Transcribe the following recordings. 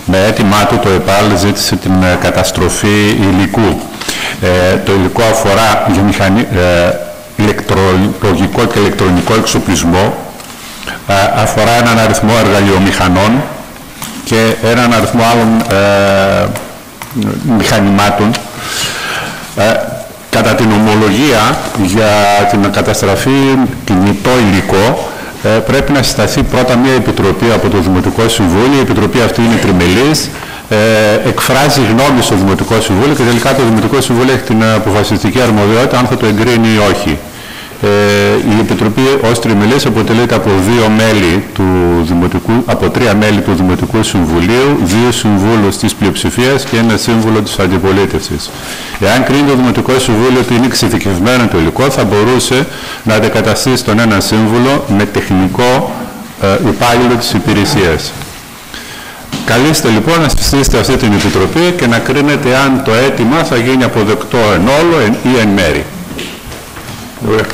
Με αίτημά του το ΕΠΑΛ ζήτησε την καταστροφή υλικού. Το υλικό αφορά ηλεκτρολογικό και ηλεκτρονικό εξοπλισμό, αφορά έναν αριθμό εργαλειομηχανών και έναν αριθμό άλλων μηχανημάτων. Κατά την ομολογία για την καταστραφή κινητό υλικό πρέπει να συσταθεί πρώτα μια επιτροπή από το Δημοτικό Συμβούλιο. Η επιτροπή αυτή είναι τριμελής, εκφράζει γνώμη στο Δημοτικό Συμβούλιο και τελικά το Δημοτικό Συμβούλιο έχει την αποφασιστική αρμοδιότητα αν θα το εγκρίνει ή όχι. Η Επιτροπή ως τριμελής αποτελείται από από 3 μέλη του Δημοτικού Συμβουλίου, 2 συμβούλους της πλειοψηφίας και 1 σύμβουλο της αντιπολίτευσης. Εάν κρίνει το Δημοτικό Συμβούλιο ότι είναι εξειδικευμένο το υλικό, θα μπορούσε να αντικαταστήσει τον ένα σύμβουλο με τεχνικό υπάλληλο της υπηρεσίας. Καλείστε λοιπόν να συστήσετε αυτή την Επιτροπή και να κρίνετε αν το αίτημα θα γίνει αποδεκτό εν όλο ή εν μέρη. Ωραία.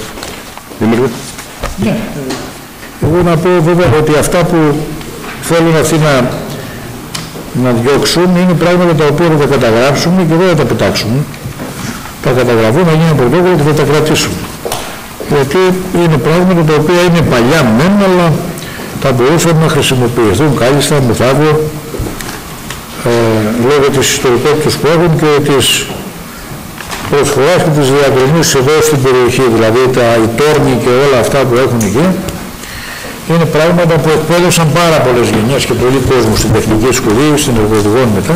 Ναι. Εγώ να πω βέβαια ότι αυτά που θέλουν αυτοί να διώξουν είναι πράγματα τα οποία θα τα καταγράψουμε και δεν θα τα πετάξουμε. Θα καταγραφούν, να γίνει πρωτόκολλο και θα τα κρατήσουμε. Γιατί είναι πράγματα τα οποία είναι παλιά μεν, αλλά θα μπορούσαν να χρησιμοποιηθούν κάλλιστα μεθαύριο λόγω της ιστορικότητας που έχουν και της προσφοράς και της διαδρομής εδώ στην περιοχή, δηλαδή οι τόρνοι και όλα αυτά που έχουν εκεί, είναι πράγματα που εκπαίδευσαν πάρα πολλές γενιές και πολλοί κόσμο στην τεχνική σχολή, στην εργοδηγών μετά.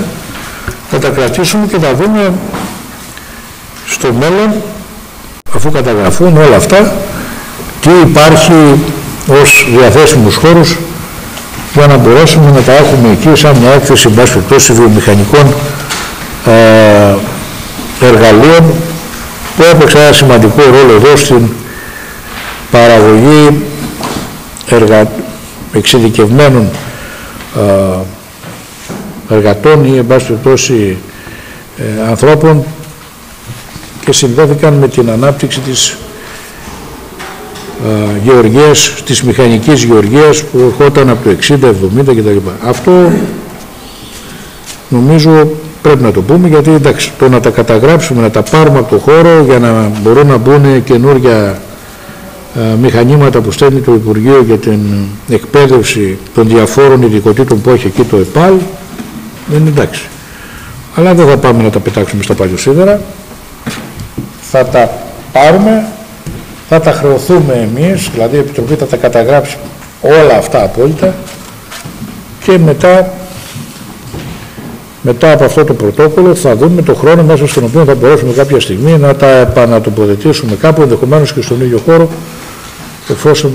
Θα τα κρατήσουμε και θα δούμε στο μέλλον, αφού καταγραφούν όλα αυτά, τι υπάρχει ως διαθέσιμους χώρους για να μπορέσουμε να τα έχουμε εκεί σαν μια έκθεση μπάσπικτός βιομηχανικών εργαλείων που έπαιξε ένα σημαντικό ρόλο εδώ στην παραγωγή εξειδικευμένων εργατών ή εν πάση περιπτώσει ανθρώπων και συνδέθηκαν με την ανάπτυξη της γεωργίας, της μηχανικής γεωργίας που ερχόταν από το 60-70 κτλ. Αυτό νομίζω πρέπει να το πούμε, γιατί εντάξει, το να τα καταγράψουμε, να τα πάρουμε από το χώρο για να μπορούν να μπουν καινούργια μηχανήματα που στέλνει το Υπουργείο για την εκπαίδευση των διαφόρων ειδικοτήτων που έχει εκεί το ΕΠΑΛ, δεν είναι εντάξει. Αλλά δεν θα πάμε να τα πετάξουμε στα παλιοσίδερα, θα τα πάρουμε, θα τα χρεωθούμε εμείς, δηλαδή η Επιτροπή θα τα καταγράψει όλα αυτά απόλυτα και μετά από αυτό το πρωτόκολλο θα δούμε το χρόνο μέσα στον οποίο θα μπορέσουμε κάποια στιγμή να τα επανατοποθετήσουμε κάπου, ενδεχομένως και στον ίδιο χώρο, εφόσον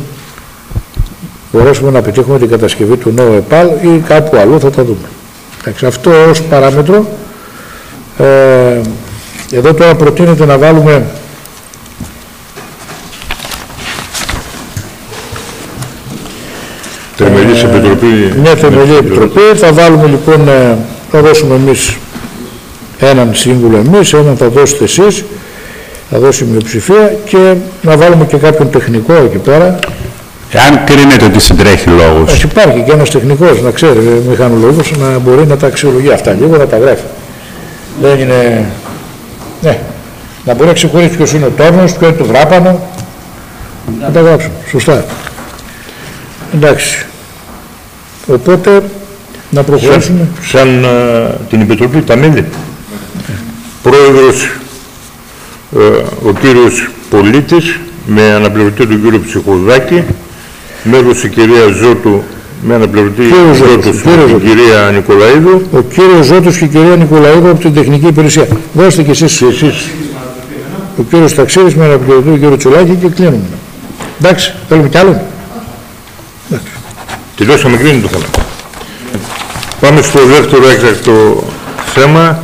μπορέσουμε να πετύχουμε την κατασκευή του νέου ΕΠΑΛ ή κάπου αλλού θα τα δούμε. Εντάξει, αυτό ως παράμετρο. Εδώ τώρα προτείνεται να βάλουμε μια θεμελή επιτροπή. Θα βάλουμε λοιπόν, θα δώσουμε εμείς έναν σύμβουλο εμείς, έναν θα δώσετε εσείς, θα δώσει μειοψηφία και να βάλουμε και κάποιον τεχνικό εκεί πέρα. Εάν κρίνεται ότι συντρέχει λόγος. Υπάρχει και ένας τεχνικός, να ξέρει, μηχανολόγος, να μπορεί να τα αξιολογεί αυτά λίγο, να τα γράφει. Δεν είναι... Ναι, να μπορεί να ξεχωρίσει ποιος είναι ο τόρνος, ποιο είναι το βράπανο, να τα γράψουμε. Σωστά. Εντάξει. Οπότε, να προχωρήσουμε. Σαν την Επιτροπή, τα μέλη. Πρόεδρος ο κύριος Πολίτης, με αναπληρωτή τον κύριο Ψυχοδάκη, μέλος η κυρία Ζώτου, με αναπληρωτή Ζώτους και την κυρία Νικολαίδου. Ο κύριος Ζώτος και η κυρία Νικολαίδου από την τεχνική υπηρεσία. Δώστε και εσείς. Ο κύριος Ταξίδης με αναπληρωτή τον κύριο Τσουλάκη και κλείνουμε. Εντάξει, θέλουμε κι άλλο. Τελειώσαμε, κλείνει το θέμα. Πάμε στο δεύτερο έκτακτο θέμα.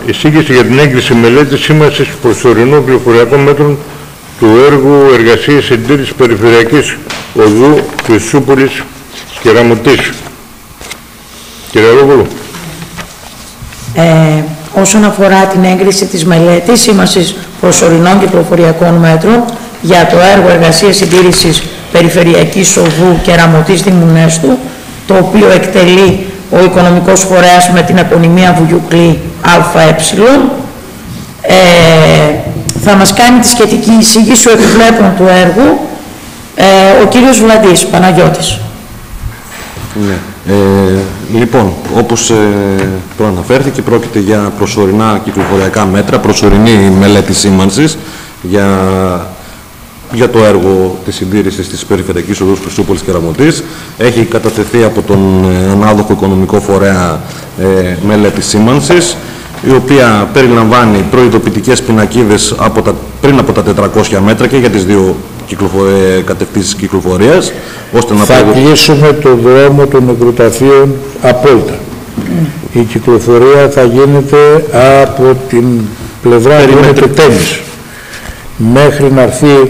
Εισήγηση για την έγκριση μελέτης σήμανσης προσωρινών πληροφοριακών μέτρων του έργου εργασίας συντήρησης περιφερειακής οδού Χρυσούπολης και Ραμωτής. Κύριε Ρόβολο. Όσον αφορά την έγκριση της μελέτης σήμανσης προσωρινών και πληροφοριακών μέτρων για το έργο εργασίας συντήρησης περιφερειακής οδού και Ραμωτής Δημουνέστου, το οποίο εκτελεί ο οικονομικός φορέας με την επωνυμία Βουγιουκλή ΑΕ. Θα μας κάνει τη σχετική εισήγηση ο επιβλέπων του έργου ο κύριος Βλαντής Παναγιώτης. Ναι. Λοιπόν, όπως προαναφέρθηκε, πρόκειται για προσωρινά κυκλοφοριακά μέτρα, προσωρινή μελέτη σήμανσης για το έργο της συντήρησης της περιφερειακής οδούς Χρυσούπολης Κεραμωτής. Έχει κατατεθεί από τον ανάδοχο οικονομικό φορέα μελέτη σήμανσης, η οποία περιλαμβάνει προειδοποιητικές πινακίδες πριν από τα 400 μέτρα και για τις δύο κατευθύνσεις κυκλοφορίας, ώστε να θα κλείσουμε το δρόμο των νεκροταφείων απόλυτα. Η κυκλοφορία θα γίνεται από την πλευρά που είναι το τένις, μέχρι να έρθει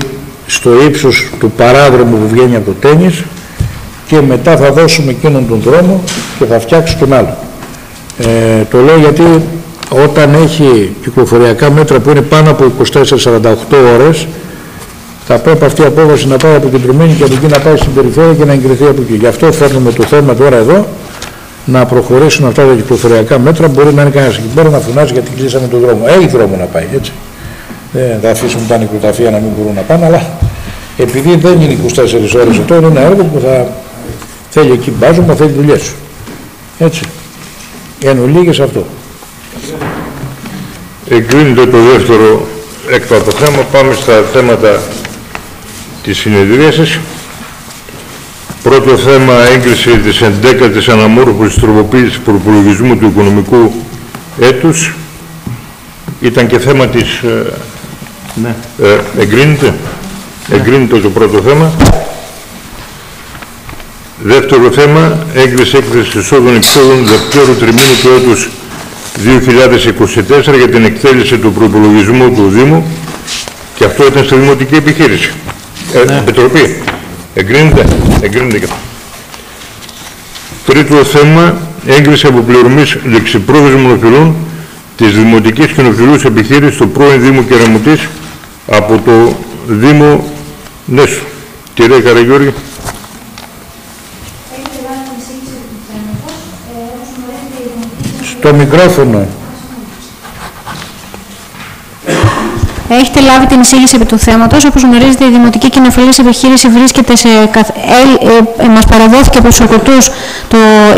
στο ύψος του παράδρομου που βγαίνει από το τένις, και μετά θα δώσουμε εκείνον τον δρόμο και θα φτιάξει τον άλλο. Το λέω γιατί όταν έχει κυκλοφοριακά μέτρα που είναι πάνω από 24-48 ώρες, θα πρέπει αυτή η απόβαση να πάει αποκεντρωμένη και από εκεί να πάει στην περιφέρεια και να εγκριθεί από εκεί. Γι' αυτό φέρνουμε το θέμα τώρα εδώ, να προχωρήσουν αυτά τα κυκλοφοριακά μέτρα. Μπορεί να είναι κανένας εκεί πέρα να φωνάζει γιατί κλείσαμε τον δρόμο. Έχει δρόμο να πάει, έτσι. Δεν θα αφήσουμε τα νεκροταφεία να μην μπορούν να πάνε, αλλά επειδή δεν είναι 24 ώρες αυτό, είναι ένα έργο που θα θέλει εκεί μπάζωμα, θέλει δουλειές. Έτσι. Εν ολίγης αυτό. Εγκρίνεται το δεύτερο έκτατο θέμα. Πάμε στα θέματα της συνεδρίασης. Πρώτο θέμα, έγκριση της 11ης αναμόρφωσης τροποποίησης προπολογισμού του οικονομικού έτους. Ήταν και θέμα της... Ναι. Εγκρίνεται. Ναι. Εγκρίνεται το πρώτο θέμα. Δεύτερο θέμα, έγκριση έκθεσης εισόδων-εξόδων δευτέρου τριμήνου του έτους 2024 για την εκτέλεση του προϋπολογισμού του Δήμου, και αυτό ήταν στη Δημοτική Επιχείρηση. Ναι. Επιτροπή. Εγκρίνεται. Εγκρίνεται και αυτό. Τρίτο θέμα, έγκριση αποπληρωμής λεξιπρόθεσμων οφειλών της Δημοτικής Κοινοφιλούς Επιχείρησης του πρώην Δήμου Κεραμωτής από το Δήμο Νέσου. Κύριε Καραγιώργη. Στο μικρόφωνο. Έχετε λάβει την εισήγηση επί του θέματος. Όπως γνωρίζετε, η Δημοτική Κοινοφιλής Επιχείρηση βρίσκεται μας παραδόθηκε από τους ορκωτούς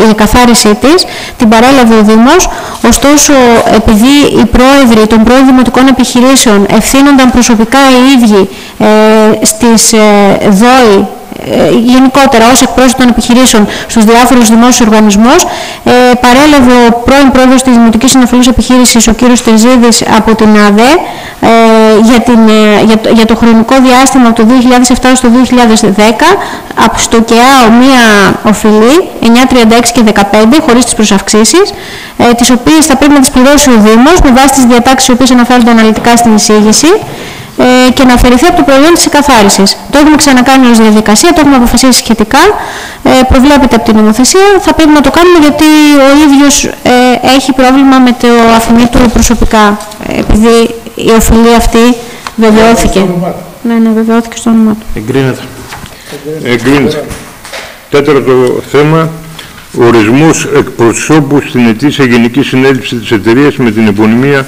η εκαθάρισή της. Την παρέλαβε ο Δήμος. Ωστόσο, επειδή οι πρόεδροι των πρώην δημοτικών επιχειρήσεων ευθύνονταν προσωπικά οι ίδιοι στις ΔΟΗ, γενικότερα ως εκπρόσωποι των επιχειρήσεων στους διάφορους δημόσιους οργανισμούς, παρέλαβε ο πρώην πρόεδρος της Δημοτικής Κοινοφιλούς Επιχείρησης, ο κύριος Τερζίδης, από την ΑΔΕ για το χρονικό διάστημα από το 2007 στο 2010 στο ΚΕΑΟ μία οφειλή 9.36 και 15 χωρίς τις προσαυξήσεις, τις οποίες θα πρέπει να τις πληρώσει ο Δήμος με βάση τις διατάξεις οι οποίες αναφέρονται αναλυτικά στην εισήγηση, και να αφαιρεθεί από το προϊόν της εκαθάρισης. Το έχουμε ξανακάνει ως διαδικασία, το έχουμε αποφασίσει σχετικά, προβλέπεται από την νομοθεσία, θα πρέπει να το κάνουμε γιατί ο ίδιος έχει πρόβλημα με το αφημί του προσωπικά, επειδή η οφειλή αυτή βεβαιώθηκε. Ναι, βεβαιώθηκε στο όνομά του. Εγκρίνεται. Εγκρίνεται. Τέταρτο θέμα, ορισμός εκπροσώπου στην ετήσια Γενική Συνέλευση της εταιρείας με την επωνυμία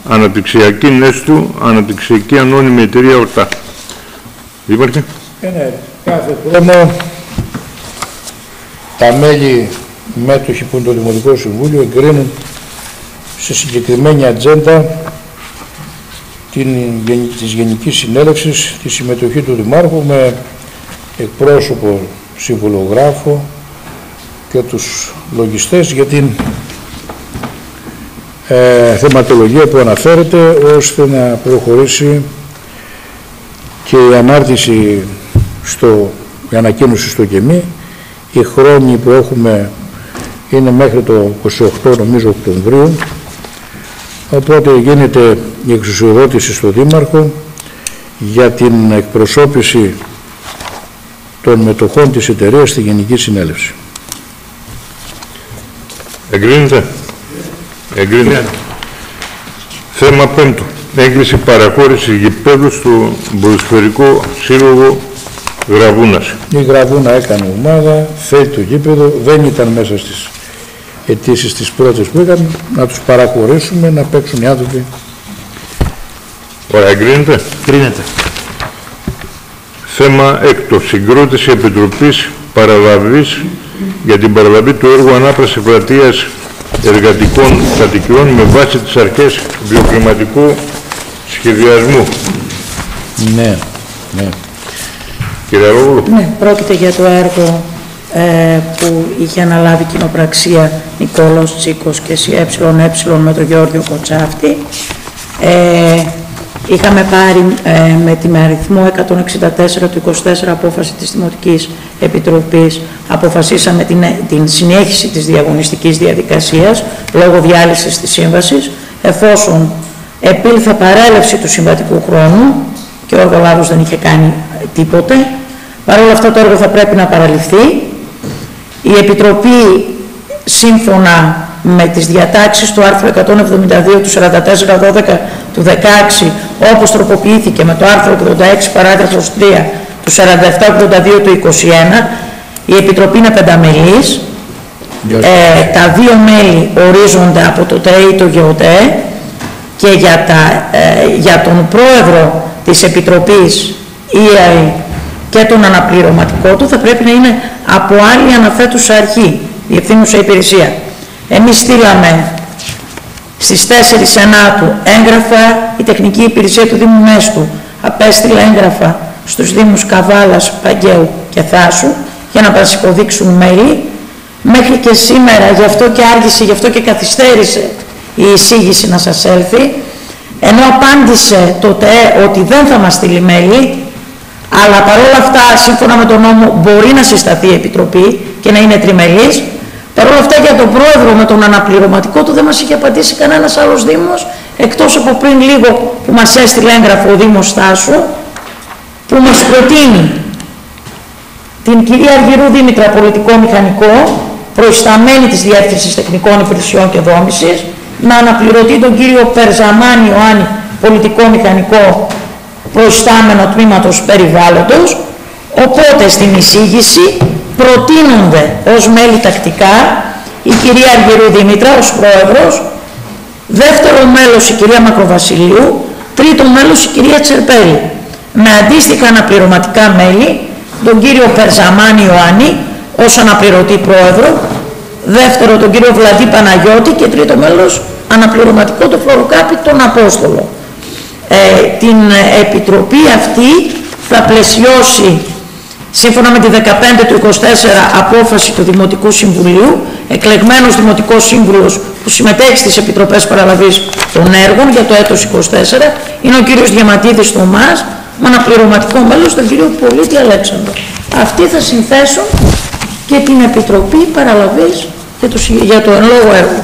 Αναπτυξιακή Νέστου, Αναπτυξιακή Ανώνυμη Εταιρεία ΟΡΤΑ. Υπάρχει. Ναι. Κάθε χρόνο τα μέλη μέτοχοι που είναι το Δημοτικό Συμβούλιο εγκρίνουν σε συγκεκριμένη ατζέντα της Γενικής Συνέλευσης τη συμμετοχή του Δημάρχου με εκπρόσωπο συμβολογράφο και τους λογιστές για την θεματολογία που αναφέρεται, ώστε να προχωρήσει και η ανάρτηση η ανακοίνωση στο ΚΕΜΗ. Οι χρόνοι που έχουμε είναι μέχρι το 28 νομίζω Οκτωβρίου, οπότε γίνεται η εξουσιοδότηση στο Δήμαρχο για την εκπροσώπηση των μετοχών της εταιρείας στη Γενική Συνέλευση. Εγκρίνεται. Εγκρίνεται. Θέμα πέμπτο. Έγκριση παραχώρηση γηπέδου στο Ποδοσφαιρικό Σύλλογο Γραβούνας. Η Γραβούνα έκανε ομάδα, θέλει το γήπεδο, δεν ήταν μέσα στις αιτήσεις τις πρώτες που είχαμε, να τους παραχωρήσουμε, να παίξουν οι άνθρωποι. Ωραία, εγκρίνεται. Κρίνεται. Θέμα έκτο. Συγκρότηση Επιτροπής Παραλαβής για την παραλαβή του έργου ανάπραση πλατείας εργατικών κατοικιών με βάση τις αρχές βιοκλιματικού σχεδιασμού. Ναι, ναι. Κύριε Ρόγλου. Ναι, πρόκειται για το έργο που είχε αναλάβει κοινοπραξία Νικόλαος Τσίκος και ΕΕ με τον Γιώργιο Κοτσάφτη. Είχαμε πάρει με την αριθμό 164 του 24 απόφαση της Δημοτικής Επιτροπής, αποφασίσαμε την συνέχιση της διαγωνιστικής διαδικασίας λόγω διάλυσης της σύμβασης, εφόσον επήλθε παρέλευση του συμβατικού χρόνου και ο εργολάβος δεν είχε κάνει τίποτε. Παρ' όλα αυτά το έργο θα πρέπει να παραληφθεί. Η Επιτροπή, σύμφωνα με τις διατάξεις του άρθρου 172 του 4412 του 16, όπως τροποποιήθηκε με το άρθρο 86 παράγραφος 3 του 4782 του 21, η Επιτροπή είναι πενταμελής. Τα δύο μέλη ορίζονται από το ΤΕΕ ή το ΓΕΟΤΕ και για τον πρόεδρο της Επιτροπής και τον αναπληρωματικό του θα πρέπει να είναι από άλλη αναφέτουσα αρχή, διευθύνουσα υπηρεσία. Εμείς στείλαμε στις 4 Σενάτου έγγραφα, η τεχνική υπηρεσία του Δήμου Μέστου απέστειλε έγγραφα στους Δήμους Καβάλας, Παγκαίου και Θάσου για να μας υποδείξουν μέλη. Μέχρι και σήμερα, γι' αυτό και άργησε, γι' αυτό και καθυστέρησε η εισήγηση να σας έλθει, ενώ απάντησε το ΤΕΕ ότι δεν θα μας στείλει μέλη, αλλά παρόλα αυτά, σύμφωνα με τον νόμο, μπορεί να συσταθεί η Επιτροπή και να είναι τριμελής. Παρ' όλα αυτά, για τον πρόεδρο με τον αναπληρωματικό του δεν μας είχε απαντήσει κανένας άλλος Δήμος, εκτός από πριν λίγο που μας έστειλε έγγραφο ο Δήμος Θάσου, που μας προτείνει την κυρία Αργυρού Δήμητρα, πολιτικό μηχανικό, προϊσταμένη της Διεύθυνσης Τεχνικών Υπηρεσιών και Δόμησης, να αναπληρωτεί τον κύριο Περζαμάνη Ιωάννη, πολιτικό μηχανικό, προϊστάμενο τμήματος περιβάλλοντος. Οπότε στην εισήγηση προτείνονται ως μέλη τακτικά η κυρία Αργυρού Δήμητρα ως πρόεδρος, δεύτερο μέλος η κυρία Μακροβασιλείου, τρίτο μέλος η κυρία Τσερπέλη, με αντίστοιχα αναπληρωματικά μέλη τον κύριο Περζαμάνη Ιωάννη ως αναπληρωτή πρόεδρο, δεύτερο τον κύριο Βλαντή Παναγιώτη και τρίτο μέλος αναπληρωματικό το Φλωροκάπη τον Απόστολο. Την Επιτροπή αυτή θα πλαισιώσει, σύμφωνα με τη 15 του 24 απόφαση του Δημοτικού Συμβουλίου, εκλεγμένος Δημοτικός Σύμβουλος που συμμετέχει στις Επιτροπές Παραλαβής των Έργων για το έτος 24 είναι ο κύριος Διαματίδης Θωμάς, με αναπληρωματικό μέλος τον κύριο Πολίτη Αλέξανδρο. Αυτοί θα συνθέσουν και την Επιτροπή Παραλαβής για το εν λόγω έργο.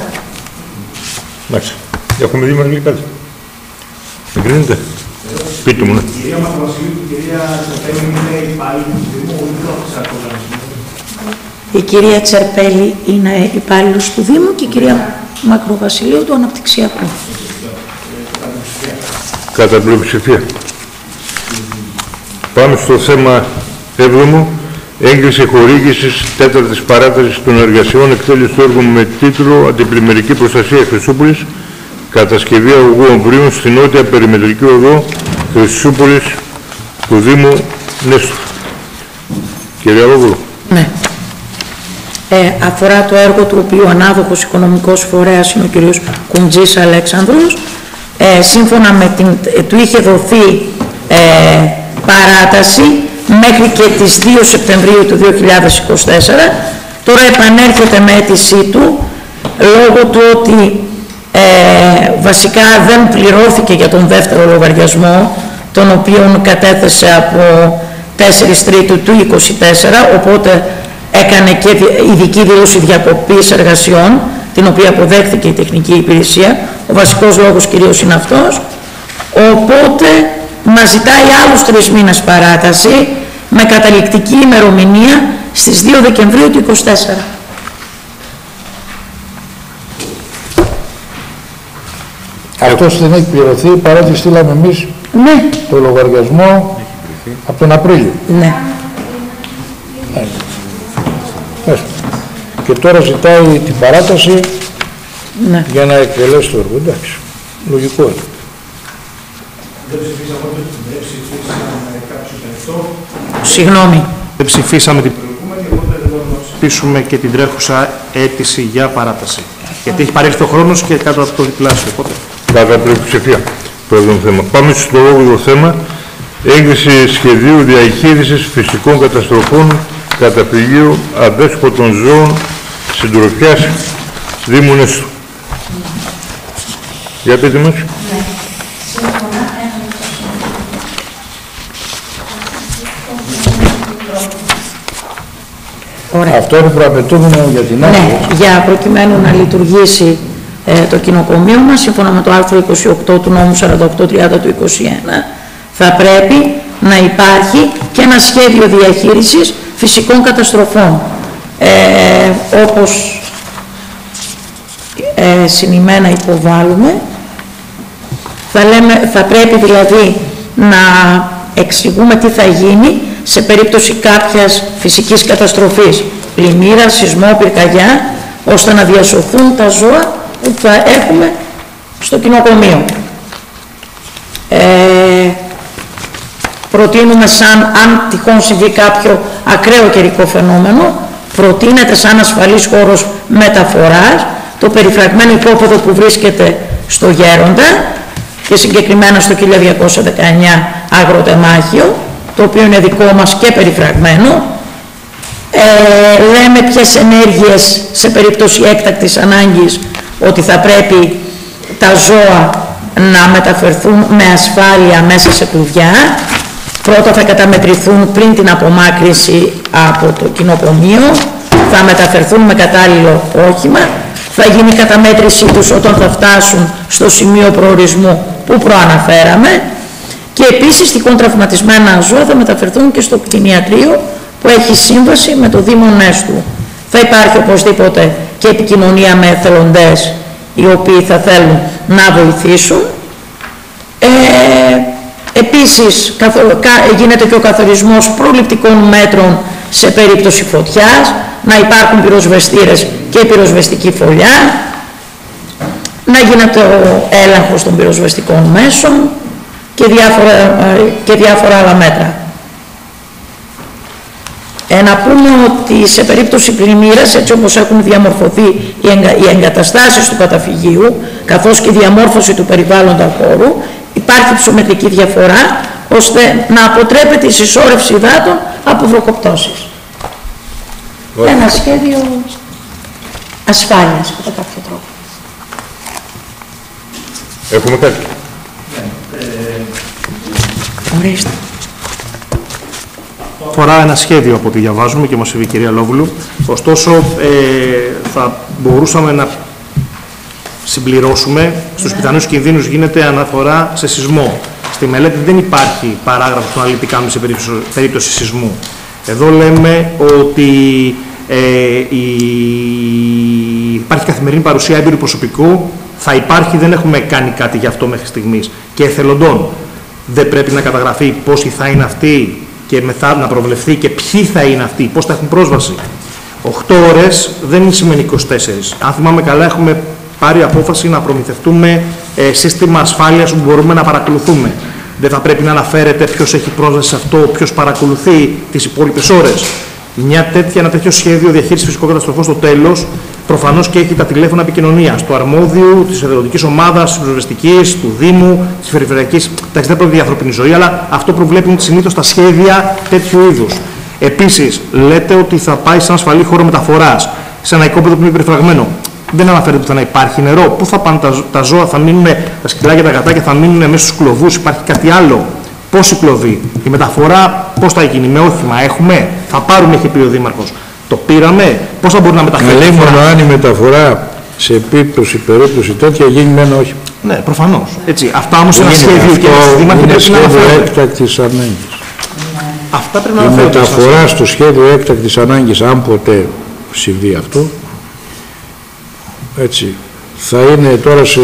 Μάλιστα. Έχουμε δει μαζί κάτι. Εγκρίνεται. Πείτε μου, ναι. Η κυρία Μακροβασιλείου και η κυρία Τσερπέλη είναι υπάλληλοι του Δήμου ή το η κυρία Τσερπέλη είναι υπάλληλος του Δήμου και η κυρία Μακροβασιλείου του Αναπτυξιακού. Κατά πλειοψηφία. Πάμε στο θέμα 7. Έγκριση χορήγησης 4ης παράτασης των εργασιών εκτέλεση του έργου με τίτλο Αντιπλημμυρική Προστασία Χρυσούπολης, κατασκευή αγωγού Ομβρίων στην νότια περιμετρική οδό Χρυσούπολης του Δήμου Νέστου. Κύριε Ρόγλου. Ναι. Αφορά το έργο του οποίου ανάδοχος οικονομικός φορέας είναι ο κύριος Κουντζής Αλέξανδρος. Σύμφωνα με του είχε δοθεί παράταση μέχρι και τις 2 Σεπτεμβρίου του 2024. Τώρα επανέρχεται με αίτησή του λόγω του ότι βασικά δεν πληρώθηκε για τον δεύτερο λογαριασμό, τον οποίο κατέθεσε από 4 Τρίτου του 2024, οπότε έκανε και ειδική δήλωση διακοπής εργασιών, την οποία αποδέχθηκε η τεχνική υπηρεσία. Ο βασικός λόγος κυρίως είναι αυτός. Οπότε μας ζητάει άλλους 3 μήνες παράταση με καταληκτική ημερομηνία στις 2 Δεκεμβρίου του 2024. Αυτός δεν έχει πληρωθεί παρότι στείλαμε εμείς το λογαριασμό από τον Απρίλιο. Ναι. Και τώρα ζητάει την παράταση για να εκτελέσει το έργο. Εντάξει, λογικό είναι. Συγγνώμη. Δεν ψηφίσαμε την προηγούμενη, οπότε δεν μπορούμε να ψηφίσουμε και την τρέχουσα αίτηση για παράταση. Γιατί έχει παρέλθει ο χρόνος και κάτω από το διπλάσιο. Οπότε. Κατά πλειοψηφία. Θέμα. Πάμε στο 8ο θέμα. Έγκριση σχεδίου διαχείρισης φυσικών καταστροφών καταφυγίου αδέσποτων ζώων συντροφιάς Δήμου Νέστου. Για πείτε μας. Αυτό είναι προαπαιτούμενο για την άλλη. Ναι, για προκειμένου να λειτουργήσει το κοινοκομείο μας, σύμφωνα με το άρθρο 28 του νόμου 4830 του 21, θα πρέπει να υπάρχει και ένα σχέδιο διαχείρισης φυσικών καταστροφών. Όπως συνημένα υποβάλλουμε, θα πρέπει δηλαδή να εξηγούμε τι θα γίνει σε περίπτωση κάποιας φυσικής καταστροφής, πλημμύρα, σεισμό, πυρκαγιά, ώστε να διασωθούν τα ζώα που θα έχουμε στο κοινοκομείο. Προτείνουμε αν τυχόν συμβεί κάποιο ακραίο καιρικό φαινόμενο, προτείνεται σαν ασφαλής χώρος μεταφοράς το περιφραγμένο υπόπεδο που βρίσκεται στο Γέροντα και συγκεκριμένα στο 1219 αγροτεμάχιο, το οποίο είναι δικό μας και περιφραγμένο. Λέμε ποιες ενέργειες σε περίπτωση έκτακτης ανάγκης ότι θα πρέπει τα ζώα να μεταφερθούν με ασφάλεια μέσα σε κλουβιά. Πρώτα θα καταμετρηθούν πριν την απομάκρυνση από το κοινοκομείο, θα μεταφερθούν με κατάλληλο όχημα, θα γίνει η καταμέτρησή τους όταν θα φτάσουν στο σημείο προορισμού που προαναφέραμε και επίσης τυχόν τραυματισμένα ζώα θα μεταφερθούν και στο κτηνιατρίο που έχει σύμβαση με το Δήμο Νέστου. Θα υπάρχει οπωσδήποτε και επικοινωνία με εθελοντές οι οποίοι θα θέλουν να βοηθήσουν. Επίσης γίνεται και ο καθορισμός προληπτικών μέτρων σε περίπτωση φωτιάς, να υπάρχουν πυροσβεστήρες και πυροσβεστική φωλιά, να γίνεται ο έλεγχος των πυροσβεστικών μέσων και διάφορα άλλα μέτρα. Να πούμε ότι σε περίπτωση πλημμύρας, έτσι όπως έχουν διαμορφωθεί οι εγκαταστάσεις του καταφυγίου, καθώς και η διαμόρφωση του περιβάλλοντα χώρου, υπάρχει ψωμετρική διαφορά, ώστε να αποτρέπεται η συσσόρευση υδάτων από βροχοπτώσεις. Ένα σχέδιο ασφάλειας, κατά κάποιο τρόπο. Έχουμε κάτι. Ορίστε. Αφορά ένα σχέδιο από ό,τι διαβάζουμε και μας είπε η κυρία Λόβουλου. Ωστόσο, θα μπορούσαμε να συμπληρώσουμε στους πιθανούς κινδύνους γίνεται αναφορά σε σεισμό. Στη μελέτη δεν υπάρχει παράγραφος που να λέει τι κάνουμε σε περίπτωση σεισμού. Εδώ λέμε ότι υπάρχει καθημερινή παρουσία έμπειρου προσωπικού, θα υπάρχει, δεν έχουμε κάνει κάτι γι' αυτό μέχρι στιγμής, και εθελοντών. Δεν πρέπει να καταγραφεί πόσοι θα είναι αυτοί και μετά να προβλεφθεί και ποιοι θα είναι αυτοί, πώς θα έχουν πρόσβαση. 8 ώρες δεν σημαίνει 24. Αν θυμάμαι καλά, έχουμε πάρει απόφαση να προμηθευτούμε σύστημα ασφάλειας που μπορούμε να παρακολουθούμε. Δεν θα πρέπει να αναφέρεται ποιος έχει πρόσβαση σε αυτό, ποιος παρακολουθεί τις υπόλοιπες ώρες. Ένα τέτοιο σχέδιο διαχείρισης φυσικών καταστροφών στο τέλος προφανώς και έχει τα τηλέφωνα επικοινωνίας του αρμόδιου, της εθελοντικής ομάδας, της πυροσβεστικής, του Δήμου, της περιφερειακής. Εντάξει, δεν πρόκειται για ανθρώπινη ζωή, αλλά αυτό προβλέπουν συνήθως τα σχέδια τέτοιου είδους. Επίσης, λέτε ότι θα πάει σε ένα ασφαλή χώρο μεταφοράς, σε ένα οικόπεδο που είναι περιφραγμένο. Δεν αναφέρεται που θα υπάρχει νερό. Πού θα πάνε τα ζώα, θα μείνουν, τα σκυλάκια, τα γατάκια θα μείνουν μέσα στους κλωβούς, υπάρχει κάτι άλλο. Πόσοι κλωβοί, η μεταφορά πώς θα γίνει, με όχημα έχουμε, θα πάρουμε, έχει πει ο Δήμαρχος. Το πήραμε, πώς θα μπορεί να μεταφέρει. Λέει μόνο αν η μεταφορά σε περίπτωση τέτοια γίνει με ένα όχημα. Ναι, προφανώς. Έτσι. Αυτά όμως είναι ένα σχέδιο και είναι σχέδιο έκτακτης ανάγκης. Αυτά πρέπει να η αναφέρονται. Η μεταφορά στο σχέδιο έκτακτης ανάγκης, αν ποτέ συμβεί αυτό, έτσι, θα είναι τώρα σε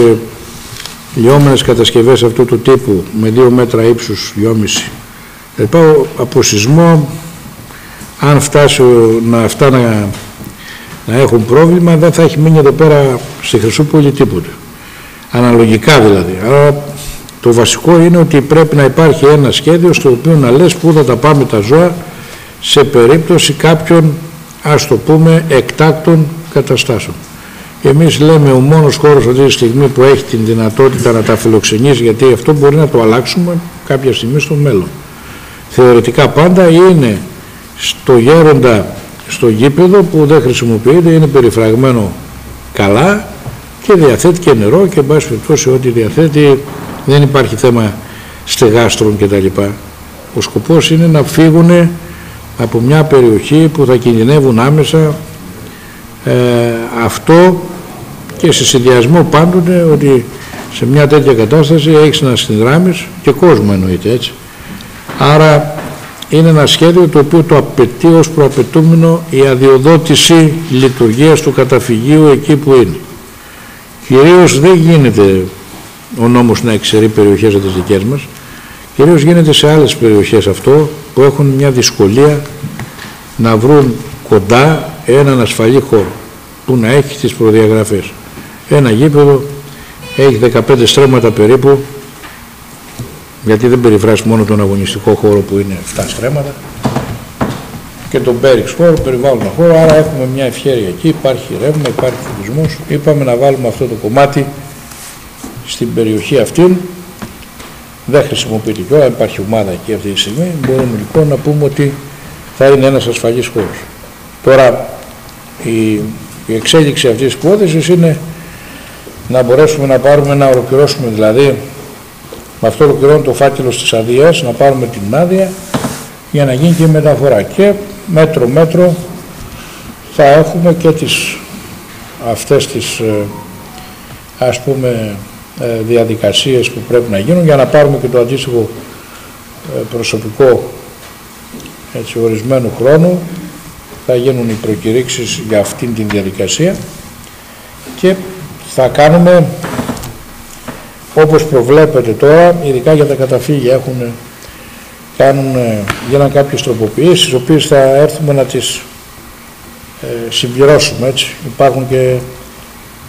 λιώμενες κατασκευές αυτού του τύπου με 2 μέτρα ύψους, 2,5. Από σεισμό, αν φτάσει να να έχουν πρόβλημα, δεν θα έχει μείνει εδώ πέρα στη Χρυσούπολη τίποτε. Αναλογικά δηλαδή. Άρα το βασικό είναι ότι πρέπει να υπάρχει ένα σχέδιο στο οποίο να λες πού θα τα πάμε τα ζώα σε περίπτωση κάποιων, ας το πούμε, εκτάκτων καταστάσεων. Εμείς λέμε ο μόνος χώρος αυτή τη στιγμή που έχει την δυνατότητα να τα φιλοξενήσει, γιατί αυτό μπορεί να το αλλάξουμε κάποια στιγμή στο μέλλον. Θεωρητικά πάντα είναι στο Γέροντα, στο γήπεδο που δεν χρησιμοποιείται, είναι περιφραγμένο καλά και διαθέτει και νερό και εν πάση περιπτώσει ό,τι διαθέτει, δεν υπάρχει θέμα στεγάστρων κτλ. Ο σκοπός είναι να φύγουν από μια περιοχή που θα κινδυνεύουν άμεσα, αυτό και σε συνδυασμό πάντοτε ότι σε μια τέτοια κατάσταση έχεις να συνδράμεις και κόσμο, εννοείται, έτσι. Άρα είναι ένα σχέδιο το οποίο το απαιτεί ως προαπαιτούμενο η αδειοδότηση λειτουργίας του καταφυγίου εκεί που είναι. Κυρίως δεν γίνεται ο νόμος να εξαιρεί περιοχές από τις δικές μας, κυρίως γίνεται σε άλλες περιοχές αυτό που έχουν μια δυσκολία να βρουν κοντά έναν ασφαλή χώρο που να έχει τις προδιαγραφές. Ένα γήπεδο έχει 15 στρέμματα περίπου, γιατί δεν περιφράσει μόνο τον αγωνιστικό χώρο που είναι 7 στρέμματα και τον πέριξ χώρο, περιβάλλον χώρο, άρα έχουμε μια ευχέρεια εκεί, υπάρχει ρεύμα, υπάρχει φωτισμός. Είπαμε να βάλουμε αυτό το κομμάτι στην περιοχή αυτή, δεν χρησιμοποιείται κιόλας, υπάρχει ομάδα εκεί αυτή τη στιγμή, μπορούμε λοιπόν να πούμε ότι θα είναι ένας ασφαλής χώρος. Τώρα η εξέλιξη αυτής της υπόθεσης είναι να μπορέσουμε να πάρουμε, να ολοκληρώσουμε δηλαδή, με αυτό ολοκληρώνει το φάκελο της αδείας, να πάρουμε την άδεια για να γίνει και η μεταφορά και μέτρο θα έχουμε και αυτές τις ας πούμε διαδικασίες που πρέπει να γίνουν για να πάρουμε και το αντίστοιχο προσωπικό, έτσι, ορισμένου χρόνου. Θα γίνουν οι προκηρύξεις για αυτήν την διαδικασία και θα όπως προβλέπετε τώρα, ειδικά για τα καταφύγια γίναν κάποιες τροποποιήσεις, τις οποίες θα έρθουμε να τις συμπληρώσουμε, έτσι. Υπάρχουν και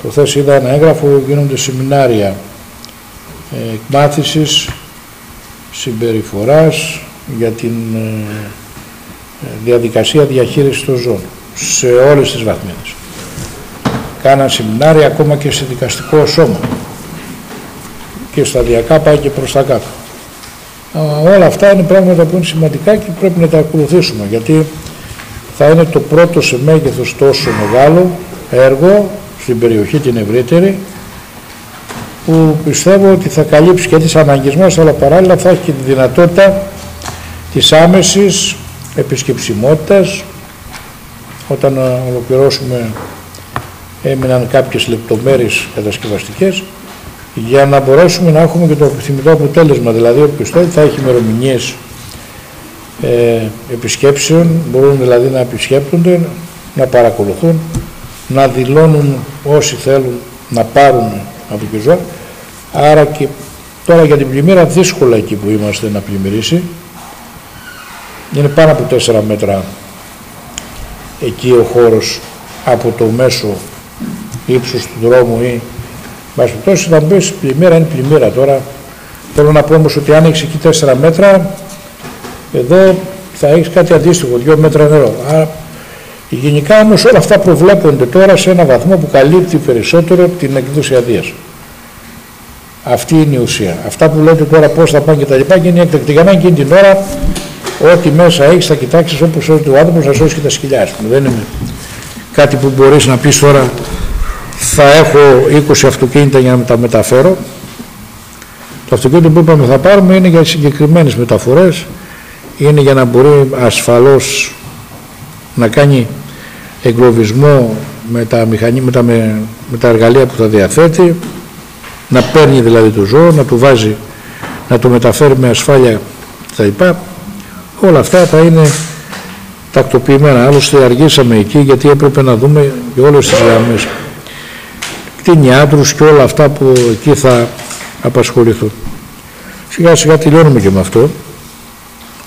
προχθές είδα ένα έγγραφο, γίνονται σεμινάρια εκμάθησης συμπεριφοράς για την διαδικασία διαχείρισης των ζώων σε όλες τις βαθμίδες. Κάναν σεμινάρια ακόμα και σε δικαστικό σώμα και σταδιακά πάει και προς τα κάτω. Όλα αυτά είναι πράγματα που είναι σημαντικά και πρέπει να τα ακολουθήσουμε, γιατί θα είναι το πρώτο σε μέγεθος τόσο μεγάλο έργο στην περιοχή την ευρύτερη, που πιστεύω ότι θα καλύψει και τις ανάγκες μας, αλλά παράλληλα θα έχει και τη δυνατότητα της άμεσης επισκεψιμότητας. Όταν ολοκληρώσουμε, έμειναν κάποιες λεπτομέρειες κατασκευαστικές για να μπορέσουμε να έχουμε και το επιθυμητό αποτέλεσμα, δηλαδή όποιος θέλει θα έχει ημερομηνίες επισκέψεων, μπορούν δηλαδή να επισκέπτονται, να παρακολουθούν, να δηλώνουν όσοι θέλουν να πάρουν από τη ζώα. Άρα και τώρα για την πλημμύρα δύσκολα εκεί που είμαστε να πλημμυρίσει, είναι πάνω από 4 μέτρα εκεί ο χώρος από το μέσο ύψος του δρόμου ή βάση τόσο θα μπεις πλημμύρα, είναι πλημμύρα τώρα. Θέλω να πω όμως ότι αν έχεις εκεί 4 μέτρα, εδώ θα έχεις κάτι αντίστοιχο, 2 μέτρα νερό. Άρα, γενικά όμως όλα αυτά προβλέπονται τώρα σε ένα βαθμό που καλύπτει περισσότερο την εκδόση αδείας. Αυτή είναι η ουσία. Αυτά που λέτε τώρα πώς θα πάνε και τα λοιπά, και είναι έκτακτη ανάγκη εκείνη την ώρα. Ό,τι μέσα έχεις θα κοιτάξεις όπως σώζει ο άνθρωπος, θα σώσει και τα σκυλιά σου. Δεν είναι κάτι που μπορείς να πεις τώρα θα έχω 20 αυτοκίνητα για να τα μεταφέρω. Το αυτοκίνητο που είπαμε θα πάρουμε είναι για συγκεκριμένες μεταφορές, είναι για να μπορεί ασφαλώς να κάνει εγκλωβισμό με τα εργαλεία που θα διαθέτει, να παίρνει δηλαδή το ζώο, να του βάζει, να το μεταφέρει με ασφάλεια κτλ. Όλα αυτά θα είναι τακτοποιημένα. Άλλωστε αργήσαμε εκεί γιατί έπρεπε να δούμε και όλες τις γραμμές, κτηνιάτρους και όλα αυτά που εκεί θα απασχοληθούν. Σιγά σιγά τελειώνουμε και με αυτό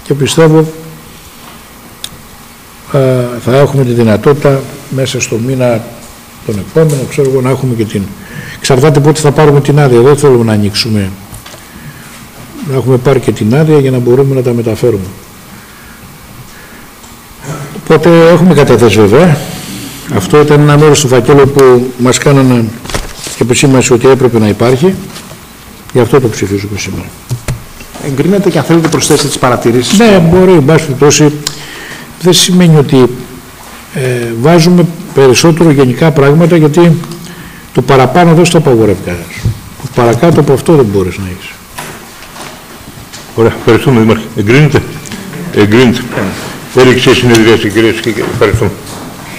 και πιστεύω θα έχουμε τη δυνατότητα μέσα στο μήνα τον επόμενο, ξέρω εγώ, να έχουμε και την... Εξαρτάται πότε θα πάρουμε την άδεια. Δεν θέλουμε να ανοίξουμε, να έχουμε πάρει και την άδεια για να μπορούμε να τα μεταφέρουμε. Οπότε έχουμε καταθέσει βέβαια. Αυτό ήταν ένα μέρος του φακέλου που μας κάνανε και επισήμανση ότι έπρεπε να υπάρχει. Γι' αυτό το ψηφίζουμε σήμερα. Εγκρίνεται και αν θέλετε προσθέσετε τις παρατηρήσεις. Ναι, μπορεί, εν πάση περιπτώσει. Δεν σημαίνει ότι βάζουμε περισσότερο γενικά πράγματα, γιατί το παραπάνω δεν στο απαγορεύει κανένας. Το παρακάτω από αυτό δεν μπορείς να έχεις. Ωραία, ευχαριστούμε Δήμαρχε. Εγκρίνεται. Έριξε η συνεδρίαση, κυρίες και κύριοι. Ευχαριστούμε.